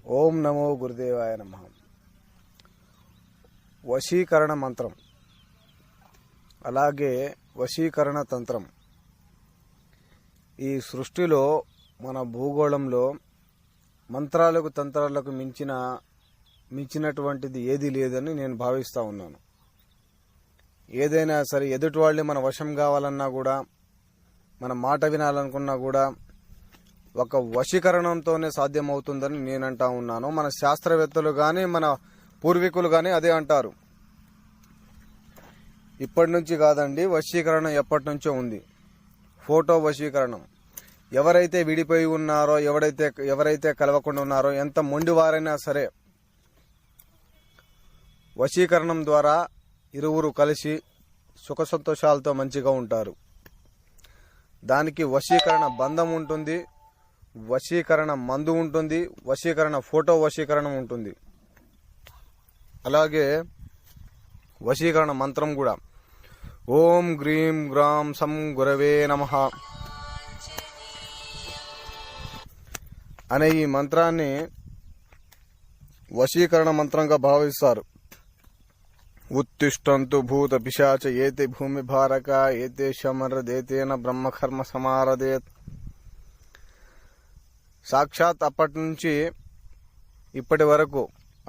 ఓం నమో గురుదేవాయ నమః. వశీకరణ మంత్రం అలాగే వశీకరణ తంత్రం ఈ సృష్టిలో మన భూగోళంలో మంత్రాలకు తంత్రాలకు మించినటువంటిది ఏదీ లేదని నేను భావిస్తూ ఉన్నాను. ఏదైనా సరే ఎదుటి వాళ్ళని మన వశం కావాలన్నా కూడా, మన మాట వినాలనుకున్నా కూడా ఒక వశీకరణంతోనే సాధ్యమవుతుందని నేను అంటా ఉన్నాను. మన శాస్త్రవేత్తలు కానీ మన పూర్వీకులు కానీ అదే అంటారు. ఇప్పటి నుంచి కాదండి, వశీకరణ ఎప్పటి నుంచో ఉంది. ఫోటో వశీకరణం. ఎవరైతే విడిపోయి ఉన్నారో, ఎవరైతే కలవకుండా ఉన్నారో, ఎంత మొండివారైనా సరే వశీకరణం ద్వారా ఇరువురు కలిసి సుఖ సంతోషాలతో మంచిగా ఉంటారు. దానికి వశీకరణ బంధం ఉంటుంది, వశీకరణ మందు ఉంటుంది, వశీకరణ ఫోటో వశీకరణం ఉంటుంది. అలాగే వశీకరణ మంత్రం కూడా ఓం గ్రీం గ్రాం సం గురవే నమః అనే ఈ మంత్రాన్ని వశీకరణ మంత్రంగా భావిస్తారు. ఉత్తిష్టంతు భూత పిశాచ ఏతే భూమి భారక ఏతే శమరదేతేన బ్రహ్మకర్మ సమారదేత్. సాక్షాత్ అప్పటి నుంచి ఇప్పటి వరకు,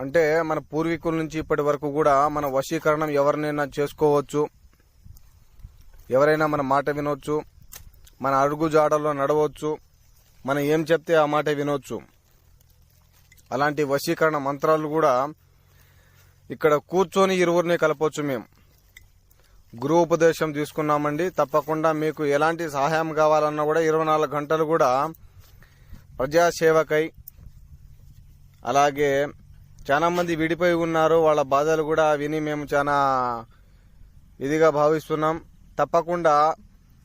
అంటే మన పూర్వీకుల నుంచి ఇప్పటి వరకు కూడా మన వశీకరణం ఎవరినైనా చేసుకోవచ్చు, ఎవరైనా మన మాట వినొచ్చు, మన అడుగు జాడల్లో నడవచ్చు, మనం ఏం చెప్తే ఆ మాట వినొచ్చు. అలాంటి వశీకరణ మంత్రాలు కూడా ఇక్కడ కూర్చొని ఇరువురిని కలపవచ్చు. మేము గురు ఉపదేశం తీసుకున్నామండి. తప్పకుండా మీకు ఎలాంటి సహాయం కావాలన్నా కూడా 24 గంటలు కూడా ప్రజాసేవకై, అలాగే చాలా మంది విడిపోయి ఉన్నారు, వాళ్ళ బాధలు కూడా విని మేము చాలా ఇదిగా భావిస్తున్నాం. తప్పకుండా